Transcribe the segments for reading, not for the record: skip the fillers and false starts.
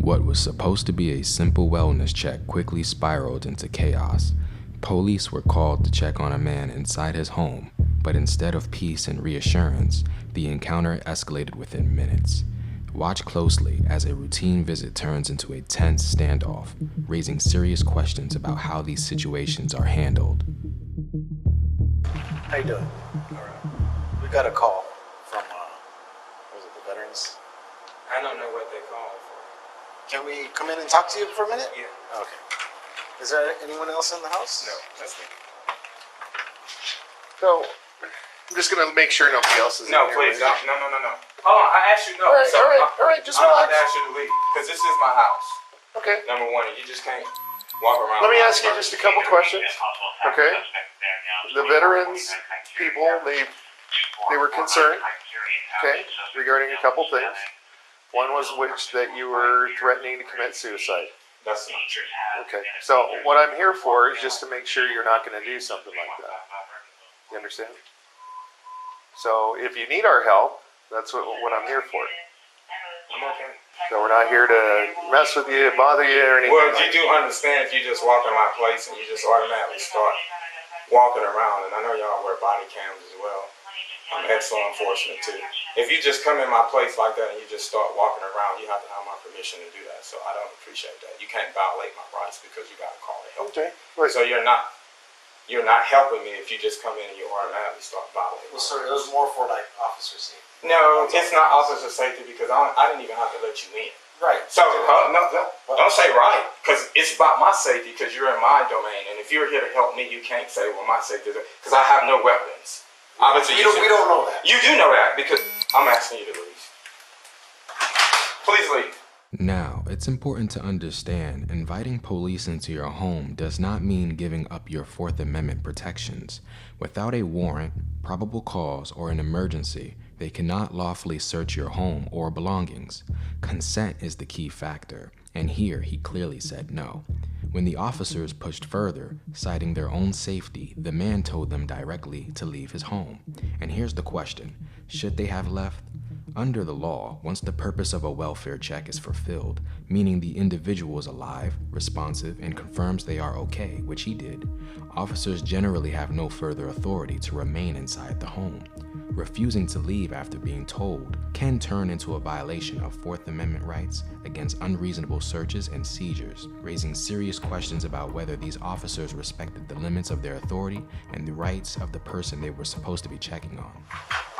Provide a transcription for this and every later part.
What was supposed to be a simple wellness check quickly spiraled into chaos. Police were called to check on a man inside his home, but instead of peace and reassurance, the encounter escalated within minutes. Watch closely as a routine visit turns into a tense standoff, raising serious questions about how these situations are handled. How you doing? All right. We got a call from, was it the veterans? I don't know what they call for. Can we come in and talk to you for a minute? Yeah. Okay. Is there anyone else in the house? No, that's me. So, I'm just gonna make sure nobody else is No, in please here. don't. No. Hold on, I asked you no. All right, just I'm relax. about to ask you to leave, because this is my house. Okay. Number one, and you just can't walk around. Let me ask you just a couple questions. Okay. The veterans people, they were concerned, okay, regarding a couple things. One was which that you were threatening to commit suicide. That's not true. Okay. So what I'm here for is just to make sure you're not going to do something like that. You understand? So if you need our help, that's what I'm here for. I'm okay. So we're not here to mess with you, bother you, or anything. Well, like you do understand if you just walk in my place and you just automatically start walking around, and I know y'all wear body cams as well. I'm extra unfortunate too. If you just come in my place like that and you just start walking around, you have to have my permission to do that. So I don't appreciate that. You can't violate my rights because you got to call to help. Okay. So you're not helping me if you just come in and you automatically start violating. Well, sir, it was more for like officer safety. No, it's not officer safety because I didn't even have to let you in. Right. So no, don't say right, because it's about my safety because you're in my domain, and if you're here to help me, you can't say, well, my safety is because I have no weapons. Obviously, we don't know that. You do know that because I'm asking you to leave. Please leave. Now, it's important to understand inviting police into your home does not mean giving up your Fourth Amendment protections. Without a warrant, probable cause, or an emergency, they cannot lawfully search your home or belongings. Consent is the key factor, and here he clearly said no. When the officers pushed further, citing their own safety, the man told them directly to leave his home. And here's the question: should they have left? Under the law, once the purpose of a welfare check is fulfilled, meaning the individual is alive, responsive, and confirms they are okay, which he did, officers generally have no further authority to remain inside the home. Refusing to leave after being told can turn into a violation of Fourth Amendment rights against unreasonable searches and seizures, raising serious questions about whether these officers respected the limits of their authority and the rights of the person they were supposed to be checking on.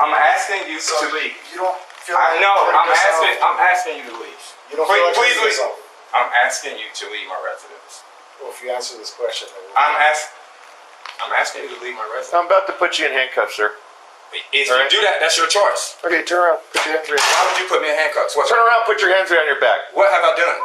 I'm asking you to leave. You don't feel I like know. yourself? I'm asking you to leave. You don't feel like Please hurting leave. yourself? I'm asking you to leave my residence. Well, if you answer this question, then I'm asking you to leave my residence. I'm about to put you in handcuffs, sir. If All you right. do that, that's your choice. Okay, turn around. Put your hands behind. Why would you put me in handcuffs? Turn around. Put your hands behind your back. What have I done?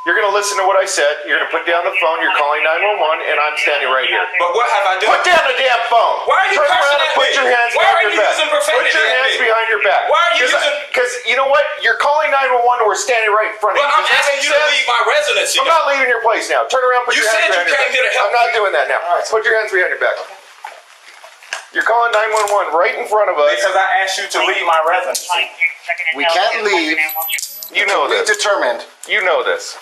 You're gonna listen to what I said. You're gonna put down the phone. You're calling 911, and I'm standing right here. But what have I done? Put down the damn phone. Why are you Turn around cursing and at put me? your hands Why behind are your you back. using profanity Put your at hands me? behind your back. Why are you using? Because you know what? You're calling 911, and we're standing right in front of But you. I'm Does that asking make you to sense? leave my residence. I'm not leaving your place now. Turn around. Put You your hands said you behind your came back. here to help I'm not me. doing that now. All right, Put your hands behind your back. You're calling 911 right in front of us. Because I asked you to leave my residence. We can't leave. You know We this. determined. You know this.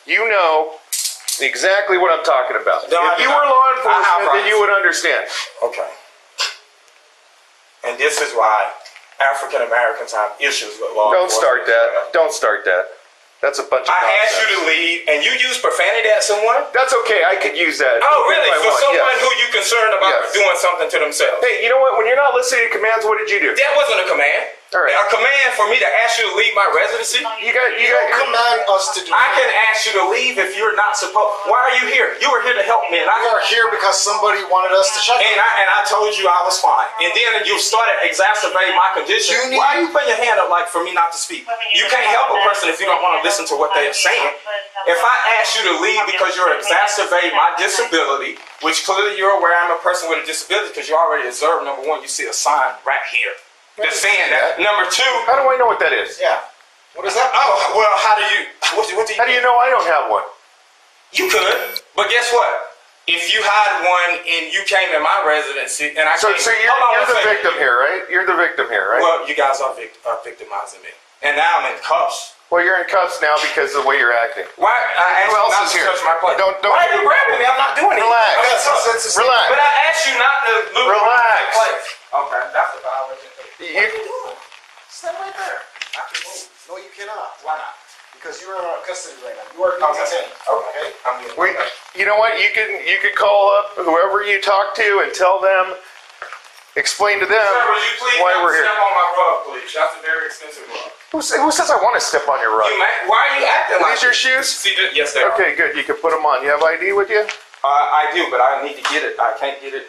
You know exactly what I'm talking about. No, I If do you not. were law I have enforcement, then rights. you would understand. Okay. And this is why African Americans have issues with law Don't enforcement. start that. Don't start that. That's a bunch of I nonsense. asked you to leave, and you use profanity at someone? That's okay. I could use that. Oh, really? if I For want, someone yes. who you concerned about Yes. doing something to themselves? Hey, you know what? When you're not listening to commands, what did you do? That wasn't a command. All right. A command for me to ask you to leave my residency? You got You don't command us to do I that. can ask you to leave if you're not supposed. Why are you here? You were here to help me, and We are here because somebody wanted us to check. I told you I was fine. And then you started exacerbating my condition. You need- Why are you putting your hand up like for me not to speak? You can't help a person if you don't want to listen to what they're saying. If I ask you to leave because you're exacerbating my disability, which clearly you're aware I'm a person with a disability because you already observed, number one, you see a sign right here. Just saying that. Number two, How do I know what that is? Yeah. What is that? oh, well, how do you, what do you How do you know I don't have one? You could, but guess what? If you had one and you came in my residency and I So came, you're the victim here, right? You're the victim here, right? Well, you guys are victimizing me, and now I'm in cuffs. Well, you're in cuffs now because of the way you're acting. Why? I asked Who you else not is to here? touch my plate. Don't. Why are you grabbing me? I'm not doing anything. Relax. Relax. But I asked you not to look Relax. my plate. Okay, that's a violation. You- What are you doing? Stand right there. I can move. No, you cannot. Why not? Because you're in our custody right now. You are being detained. Okay. I'm getting We, you know what? You could call up whoever you talk to and tell them, explain to them Sir, would you please why don't we're here. step on my rug, please? That's a very expensive rug. Who says I want to step on your rug? Why are you acting like These your shoes? See, yes, they are. Okay, good. You can put them on. You have ID with you? I do, but I need to get it. I can't get it.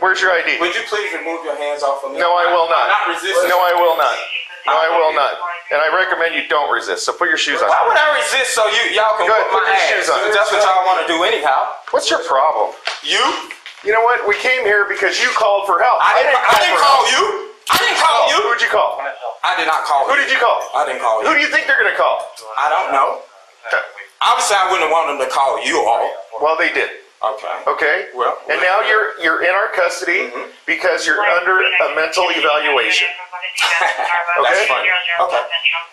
Where's your ID? Would you please remove your hands off of me? No, I will not. I'm not resisting. No, I will not. No, I will not. And I recommend you don't resist. So put your shoes on. Why would I resist so y'all can Go ahead, put my put your ass? shoes on. That's what y'all want to do anyhow. What's your problem? You? You know what? We came here because you called for help. I didn't call you. I didn't call you. Who did you call? I did not call you. Who did you call? I didn't call you. Who do you think they're going to call? I don't know. Obviously, I wouldn't want them to call you all. Well, they did. Okay. Okay. Well, And now you're in our custody because you're under a mental evaluation. That's funny. Okay.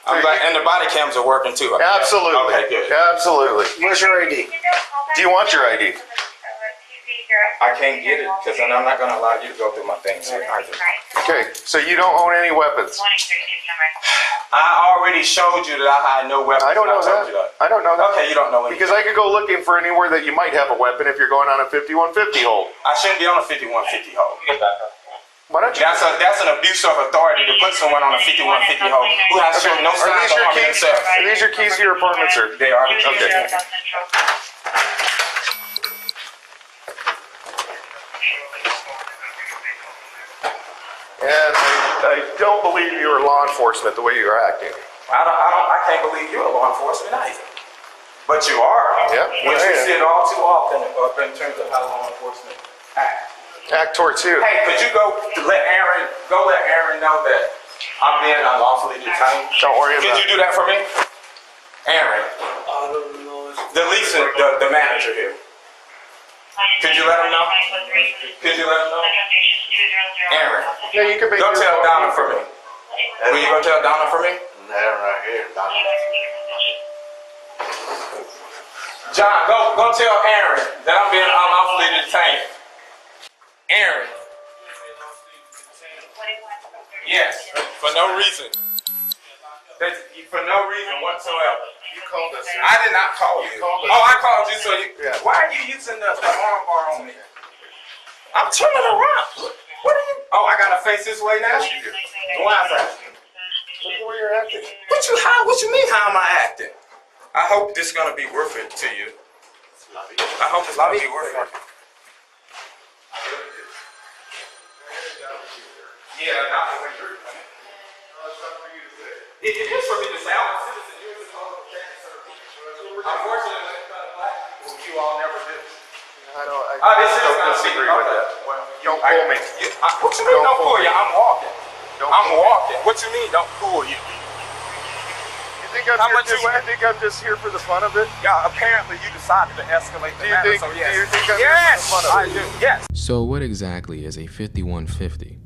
I'm glad, and the body cams are working too. Absolutely. Okay, good. Absolutely. Where's your ID? Do you want your ID? I can't get it because then I'm not going to allow you to go through my things here either. Okay. So you don't own any weapons. I already showed you that I had no weapons. I don't know told you that. I don't know that. Okay, you don't know anything. Because I could go looking for anywhere that you might have a weapon if you're going on a 5150 hold. I shouldn't be on a 5150 hold. Why don't you? That's an abuse of authority to put someone on a 5150 hold who has shown no Are signs these of your harming keys? themselves. Are these your keys to your apartment, sir? They are. Okay. And I don't believe you are law enforcement the way you're acting. I can't believe you're a law enforcement either. But you are. Yeah. Which Yeah, you yeah. see it all too often in terms of how law enforcement act. Act towards who? Hey, could you go let Aaron know that I'm being unlawfully detained? Don't worry about Could you do that for me? Aaron, I don't know. the manager here. Could you let him know? Could you let him know? Aaron, Yeah, you can make go your tell phone. Donna for me. Will you go tell Donna for me? That right here, Donnie. John, go tell Aaron that I'm being unlawfully detained. Aaron. Yes, for no reason. For no reason whatsoever. You called us. I did not call you. called us. Oh, I called you, so you. Yeah. Why are you using the arm bar on me? I'm turning around. What are you? Oh, I gotta face this way now. Why is that? Look at where you're acting. What you mean? How am I acting? I hope this is gonna be worth it to you. I hope it's gonna be worth it. Yeah, not the way you're doing it. It is for me to say, I'm a citizen. You're a citizen. Unfortunately, black people, you all never do. I This is don't gonna disagree be with okay. that. Well, Don't pull me. What you mean? Don't pull you? I'm walking. Don't I'm pull me. walking. What you mean? Don't pull you? You think I'm How here much you weigh? you think I'm just here for the fun of it? Yeah. Apparently, you decided to escalate the Do you matter. think- So yes. do you think I'm yes, making fun of I it? do. Yes. So, what exactly is a 5150?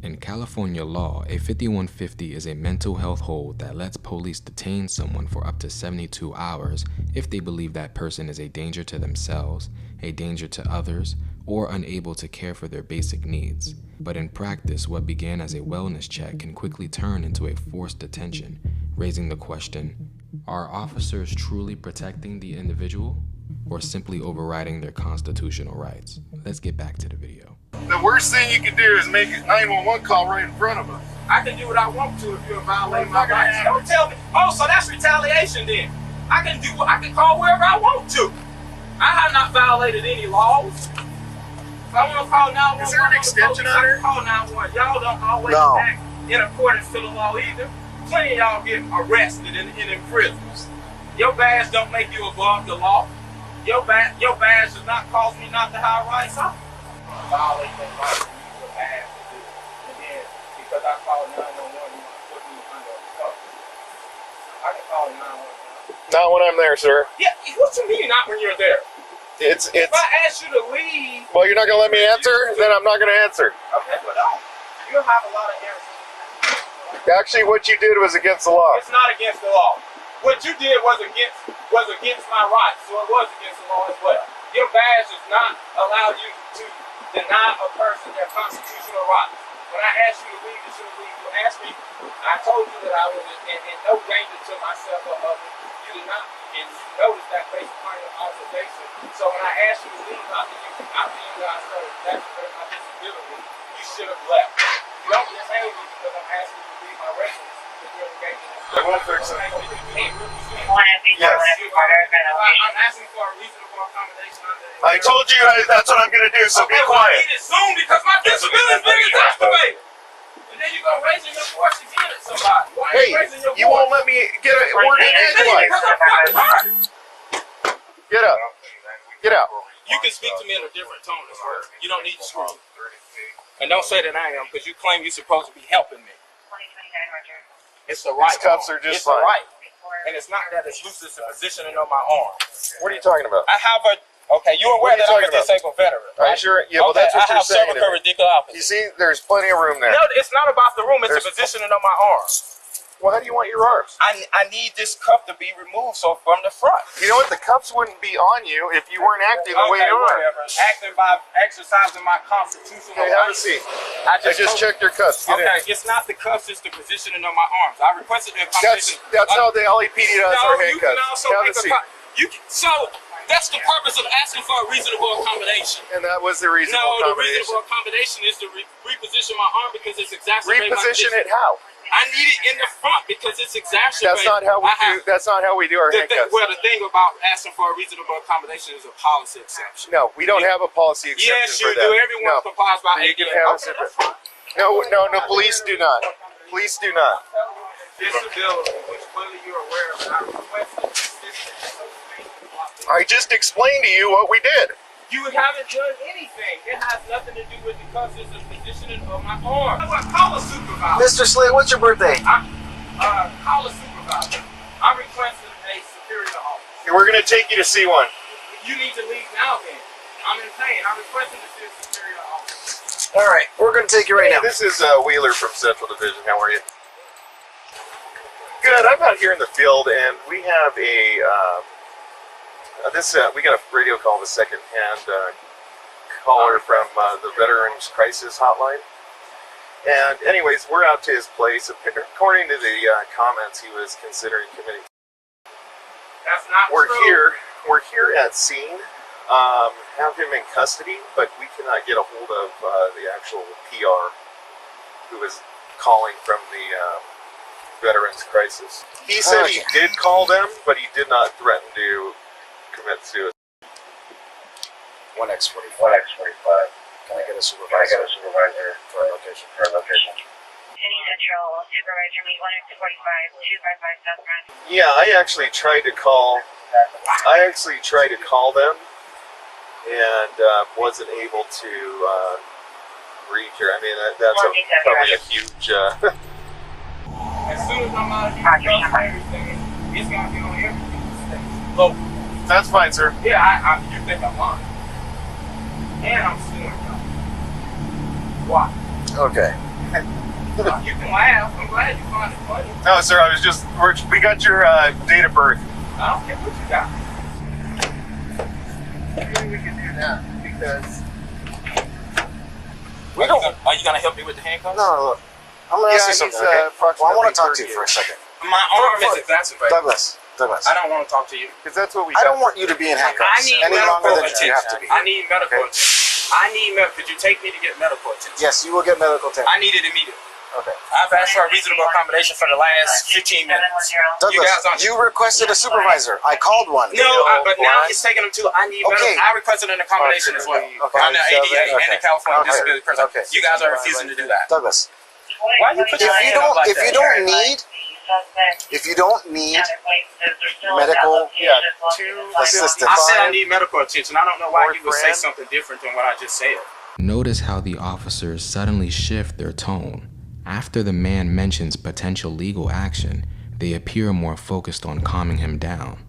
In California law, a 5150 is a mental health hold that lets police detain someone for up to 72 hours if they believe that person is a danger to themselves, a danger to others, or unable to care for their basic needs. But in practice, what began as a wellness check can quickly turn into a forced detention, raising the question, are officers truly protecting the individual or simply overriding their constitutional rights? Let's get back to the video. The worst thing you can do is make a 911 call right in front of us. I can do what I want to if you're violating Well, my it's not gonna rights. happen. Don't tell me. Oh, so that's retaliation then. I can call wherever I want to. I have not violated any laws. If I want to call 911, Is there an extension on I there? can call 911. Y'all don't always No. act in accordance to the law either. Plenty of y'all get arrested and in prisons. Your badge don't make you above the law. Your badge does not cause me not to have rights. I violate that right to use a badge to do. And then because I call 911, you put me under a cover. I can call 911. Not when I'm there, sir. Yeah, what you mean not when you're there? It's. If I ask you to leave, Well, you're not gonna let me answer. Then I'm not gonna answer. okay, but don't. You'll have a lot of answers. Actually, what you did was against the law. It's not against the law. What you did was against my rights, so it was against the law as well. Your badge does not allow you to deny a person their constitutional rights. When I asked you to leave, you should leave. You asked me, I told you that I was in no danger to myself or others. You did not, and you noticed that based upon your observation. So when I asked you to leave after you guys started exacerbating my disability, you should have left. You don't detain me because I'm asking you to leave my residence. I won't fix it. Yes. I'm asking for a reasonable accommodation. I told you that's what I'm gonna do. So be Okay, well, I quiet. need it soon because my disability is being exacerbated. And then you go raising your voice again at somebody. Why are Hey, you raising your you voice? won't let me get a word in edgewise. Because I'm fucking hurt. Get up. Get out. You can speak to me in a different tone as well. You don't need to scream. And don't say that I am because you claim you're supposed to be helping me. It's the right. These cuffs are just it's the fine. right. And it's not that it's loose, it's the positioning of my arm. What are you talking about? I have a, okay, you're What aware are you that I'm a talking about? disabled veteran, Are you right? sure? Yeah, well, Okay, that's what I you're have saying. to cervical me. radiculopathy. You see, there's plenty of room there. No, it's not about the room, it's the positioning of my arm. Well, how do you want your arms? I need this cuff to be removed so from the front. You know what? The cuffs wouldn't be on you if you weren't acting the way you are. Whatever. Acting by exercising my constitutional Okay, have a rights. seat. I I just checked your cuffs. Get in. Okay, it's not the cuffs, it's the positioning of my arms. I requested the That's accommodation. how the LAPD does our You can handcuffs. also Have a make a seat. so that's the purpose of asking for a reasonable accommodation. And that was the reasonable No, the accommodation. reasonable accommodation is to reposition my arm because it's exacerbating my Reposition condition. it how? I need it in the front because it's exacerbating. That's not how we do. That's not how we do our handcuffs. Well, the thing about asking for a reasonable accommodation is a policy exception. No, we don't have a policy exception Yes, for you that. do. Everyone No. complies by You can ADA. have a separate. No, police do not. Police do not. Disability, which clearly you're aware of, and I requested assistance. I just explained to you what we did. You haven't done anything. It has nothing to do with the cuffs. It's the positioning of my arm. Call a supervisor. Mr. Slade, what's your birthday? Call a supervisor. I'm requesting a superior officer. We're gonna take you to see one. You need to leave now then. I'm in pain. I'm requesting to see a superior officer. All right, we're going to take you right Hey, now. this is Wheeler from Central Division. How are you? Good. I'm out here in the field, and we have a we got a radio call, the second-hand caller from the Veterans Crisis Hotline. And anyways, we're out to his place. According to the comments, he was considering committing. That's not We're true. here at scene. Have him in custody, but we cannot get a hold of the actual PR who was calling from the Veterans Crisis. He said he did call them, but he did not threaten to commit suicide. 1X45. 1X45. Can I get a supervisor? For a location. City Central Supervisor Meet 1X45 255 South Front. Yeah, I actually tried to call them and wasn't able to reach her. I mean, that's probably a huge. As soon as I'm out of here, everything, it's going to be on everything. Local. That's fine, sir. Yeah, you think I'm lying. And I'm suing you. Why? Okay. You can laugh. I'm glad you find it funny. No, sir. I was just. We got your date of birth. I don't care what you got. Maybe we can do that because. Are you going to help me with the handcuffs? No, look. I'm going to ask you something, okay? Well, I want to talk to you for a second. My arm is exacerbated. Douglas. I don't want to talk to you. Because that's what we. I don't want you to be in handcuffs I need any medical longer than attention. you have to be. I need medical Okay. attention. Could you take me to get medical attention? Yes, you will get medical attention. I need it immediately. Okay. I've asked for a reasonable accommodation for the last 15 minutes. Douglas, you requested a supervisor. I called one. No, but now he's taking them to. I need Okay. I requested an accommodation as well. Okay. On the ADA and Okay. the California Okay. Disability Person. Okay. You guys are refusing to do that. Douglas, Why you put your hand up like if that? you don't need medical assistance, I said I need medical attention. I don't know why you would say something different than what I just said. Notice how the officers suddenly shift their tone. After the man mentions potential legal action, they appear more focused on calming him down.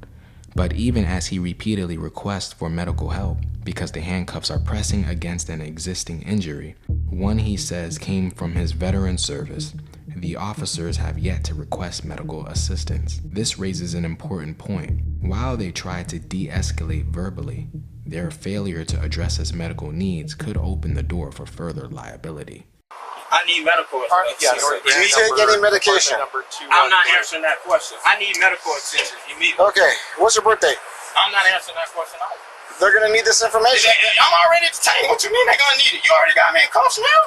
But even as he repeatedly requests for medical help because the handcuffs are pressing against an existing injury, one he says came from his veteran service, the officers have yet to request medical assistance. This raises an important point. While they try to de-escalate verbally, their failure to address his medical needs could open the door for further liability. I need medical Yes. attention. You take any medication? I'm not answering that question. I need medical attention immediately. Okay. What's your birthday? I'm not answering that question either. They're gonna need this information. I'm already entertained. What you mean they gonna need it? You already got me in cuffs now?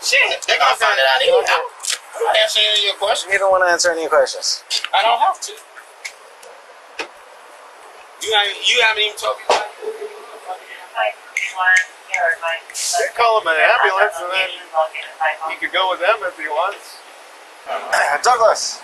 Shit, they gonna find it out anyhow. I'm not answering any of your questions. You don't want to answer any questions. I don't have to. You haven't even told me that. You call him an ambulance, and then he could go with them if he wants. Douglas.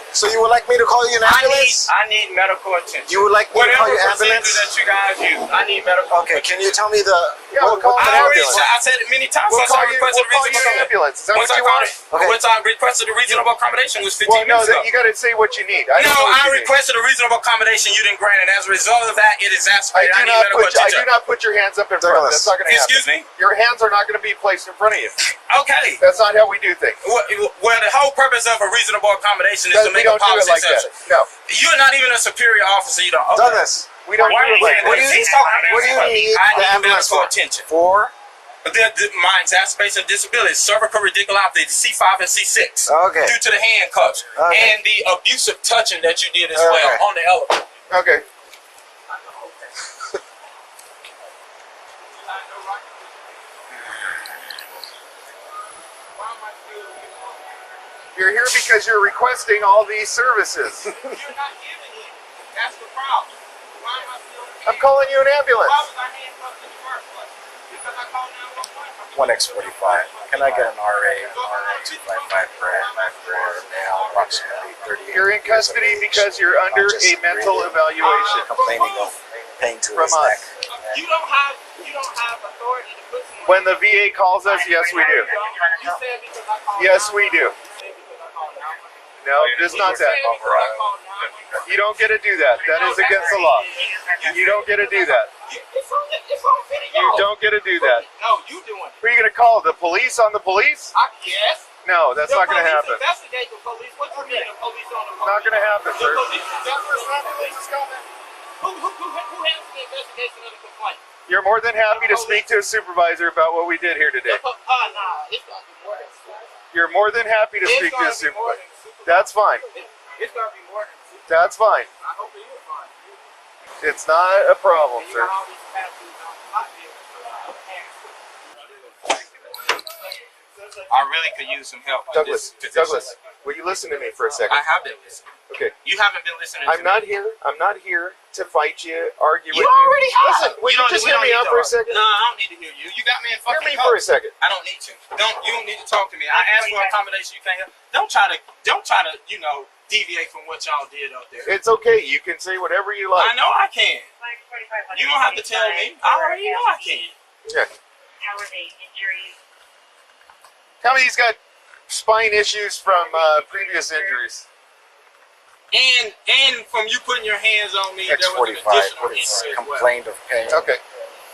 So you would like me to call you an ambulance? I need medical attention. You would like me to call Whatever you procedure ambulance? that you guys use, I need medical. Okay, can you tell me the Yeah, we'll call what I already ambulance? I said it many times. We'll Once call I you requested an ambulance. Is that what Once I you want? Okay. Once I requested a reasonable accommodation was 15 Well, no, minutes ago. you got to say what you need. No, don't know what I you need. requested a reasonable accommodation. You didn't grant it. As a result of that, it is I exacerbated. I do need not medical put. I attention. do not put your hands up in front. Douglas. That's not going to happen. Excuse me? Your hands are not going to be placed in front of you. Okay. That's not how we do things. Well, the whole purpose of a reasonable accommodation is to We make a don't do it policy like that. exception. No, You're not even a superior officer. You don't. Okay. Douglas, we don't Why do are it you like saying that. what do you need I the need ambulance medical for? attention. For? My exacerbation of disability, cervical radiculopathy, C5 and C6, Okay. due to the handcuffs Okay. and the abusive touching that you did as Okay. well on the elevator. Okay. You're here because you're requesting all these services. You're not giving it. That's the problem. Why am I still I'm calling you an ambulance. Why was I handcuffed in the first place? Because I called 911. 1X45. Can I get an RA 255 for male, approximately 38 You're in custody because you're under a mental evaluation. complaining of pain to From his neck. us. You don't have authority to put someone. When the VA calls us, yes we do. You said because I called Yes we 911. do. You said because I called 911. No, it's not You said that. because I called 911. You don't get to do that. That is against the law. You don't get to do that. It's on video. You don't get to do that. No, you doing it. Who are you going to call? The police on the police? I guess. No, that's not going to happen. Investigate the police. What you mean the police on the police? Not going to happen, The sir. police is coming. Who handles the investigation of the complaint? You're more than happy to speak to a supervisor about what we did here today. Nah, it's gonna be more than You're more than happy to speak to a supervisor. That's fine. It's gonna be more than That's fine. I hope it is fine. It's not a problem, You sir. got all these tattoos on my vehicle. I really could use some help. in Douglas, this position. Douglas, will you listen to me for a second? I have been listening. Okay. You haven't been listening to I'm not me. here. I'm not here to fight you, argue You with you. already have. Listen, will you just hear me out for a second? No, I don't need to hear you. You got me in Hear fucking me for a cuffs. second. I don't need to. You don't need to talk to me. I asked for accommodation. You can't help. Don't try to deviate from what y'all did up there. It's okay. You can say whatever you I like. know I can. You don't have to tell me. I already know I can. Yeah. How are the injuries? Tell me he's got spine issues from previous injuries. And from you putting your hands on me, there was an X45 additional was injury as well. complained of pain. Okay.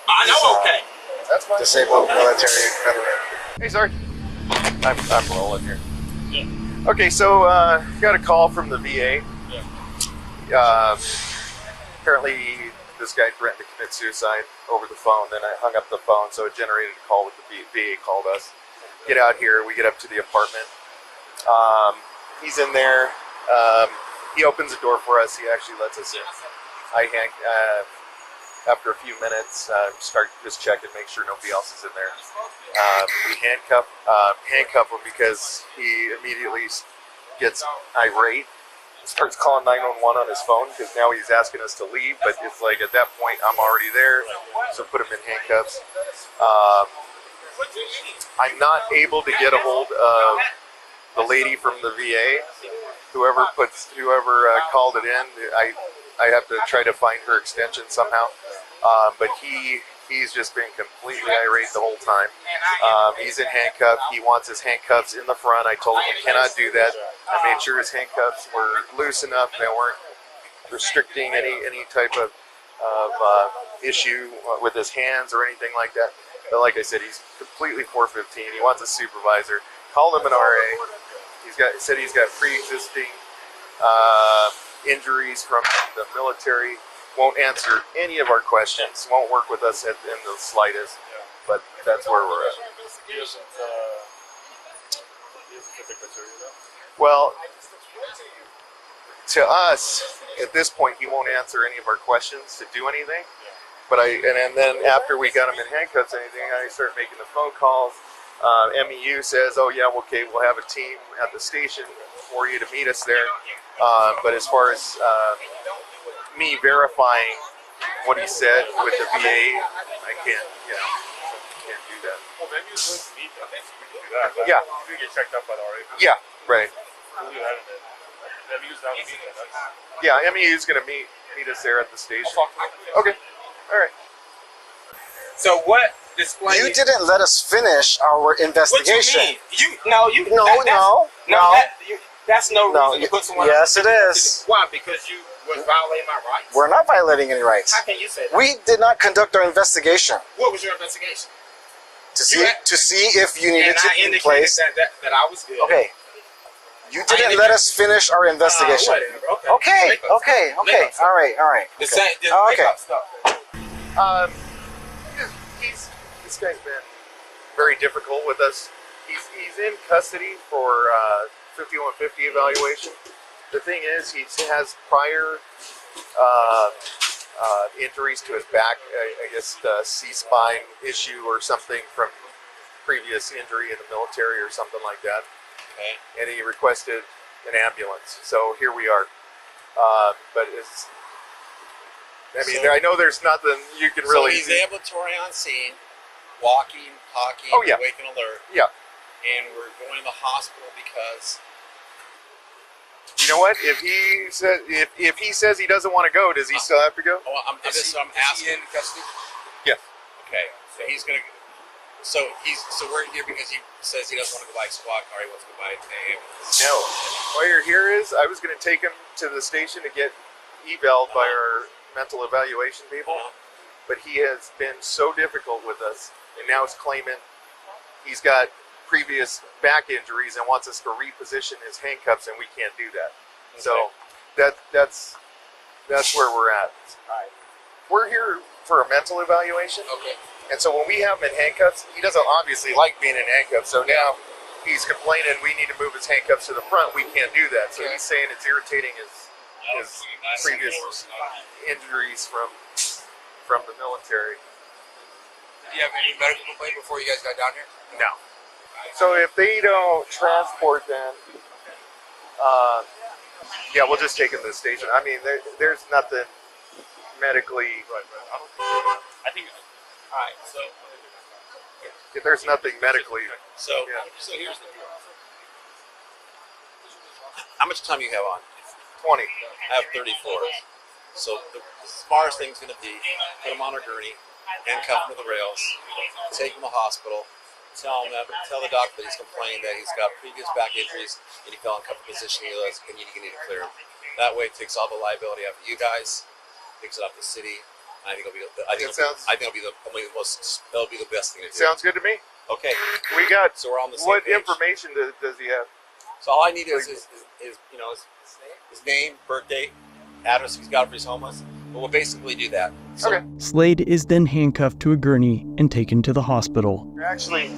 I know, okay. That's fine. Disabled military veteran. Hey, sorry. I'm rolling here. Okay, so got a call from the VA. Apparently, this guy threatened to commit suicide over the phone. Then I hung up the phone, so it generated a call with the VA called us. Get out here. We get up to the apartment. He's in there. He opens the door for us. He actually lets us in. After a few minutes, start just checking, make sure nobody else is in there. We handcuff him because he immediately gets irate. Starts calling 911 on his phone because now he's asking us to leave. But it's like at that point, I'm already there, so put him in handcuffs. I'm not able to get a hold of the lady from the VA. Whoever called it in, I have to try to find her extension somehow. But he's just been completely irate the whole time. He's in handcuffs. He wants his handcuffs in the front. I told him we cannot do that. I made sure his handcuffs were loose enough. They weren't restricting any type of issue with his hands or anything like that. But like I said, he's completely 415. He wants a supervisor. Called him an RA. Said he's got pre-existing injuries from the military. Won't answer any of our questions. Won't work with us in the slightest. But that's where we're at. Well, to us, at this point, he won't answer any of our questions to do anything. But and then after we got him in handcuffs and anything, I started making the phone calls. MEU says, "Oh yeah, okay, we'll have a team at the station for you to meet us there." But as far as me verifying what he said with the VA, I can't, can't do that. Well, maybe you should meet them. We can do that. Yeah. You get checked out by the RA. Yeah, right. We'll do that. MEU's down to meet them. Yeah, MEU's going to meet us there at the station. I'll talk to them. Okay. All right. So what display? You didn't let us finish our investigation. What you mean? That's no reason to put someone. Yes, it is. Why? Because you was violating my rights. We're not violating any rights. How can you say that? We did not conduct our investigation What was your investigation? to see if you needed And to I be in indicated place. that I was good. Okay. You didn't let us finish our investigation. Whatever. Okay. Make up Okay. stuff. Okay. Make up stuff. All right. All right. The Okay. same. Just Okay. make up stuff. This guy's been very difficult with us. He's in custody for 5150 evaluation. The thing is, he has prior injuries to his back. I guess C-spine issue or something from previous injury in the military or something like that. Okay. And he requested an ambulance. So here we are. But it's. I know there's nothing you can really. So he's ambulatory on scene, walking, talking, Oh, yeah. awake and alert. Yeah. And we're going to the hospital because You know what? If he says he doesn't want to go, does he still have to go? I'm asking. in custody? Yeah. Okay, so he's gonna. So we're here because he says he doesn't want to go by squad car. He wants to go by ambulance. No. Why you're here is I was going to take him to the station to get eval'd by our mental evaluation people, but he has been so difficult with us, and now he's claiming he's got previous back injuries and wants us to reposition his handcuffs, and we can't do that. Okay. So that's where we're at. Right. We're here for a mental evaluation. Okay. And so when we have him in handcuffs, he doesn't obviously like being in handcuffs. So now he's complaining we need to move his handcuffs to the front. We can't do that. So he's saying it's irritating his previous injuries from the military. Did you have any medical complaint before you guys got down here? No. So if they don't transport them, yeah, we'll just take him to the station. I mean, there's nothing medically. I think. All right. So. If there's nothing medically. So Yeah. so here's the deal. How much time do you have on? 20. I have 34. So the smartest thing's going to be put him on a gurney, handcuff him to the rails, take him to the hospital, tell the doctor that he's complained that he's got previous back injuries and he fell in comfortable position and you need to clear him. That way it takes all the liability off of you guys, takes it off the city. I think it'll be the best thing to do. Sounds good to me. Okay. We got. So we're on the same What page. information does he have? So all I need is his name, birthday, address if he's got if he's homeless. But we'll basically do that. So, Okay. Slade is then handcuffed to a gurney and taken to the hospital. Actually,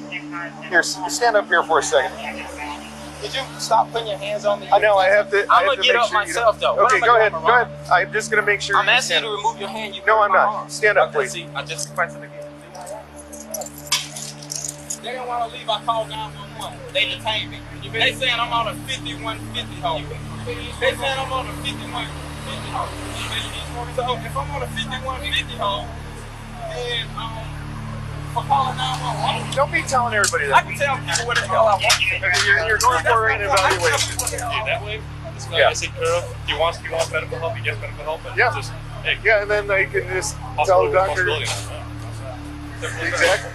here, stand up here for a second. Did you stop putting your hands on me? I know I have to. I'm gonna get up myself though. Okay, go ahead. Go ahead. I'm just gonna make sure. I'm asking you to remove your hand. No, I'm not. Stand up, please. See, I just pressed it again. They don't want to leave. I called 911. They detained me. They saying I'm on a 5150 home. They saying I'm on a 5150 home. So if I'm on a 5150 home, then for calling 911. Don't be telling everybody I that. can tell people what the hell I want. You're going for an evaluation. That way, this guy gets taken care of. He wants medical help. He gets medical help. And Yeah. Just, hey, Yeah, and then they can just tell hospital the doctor. responsibility. Exactly.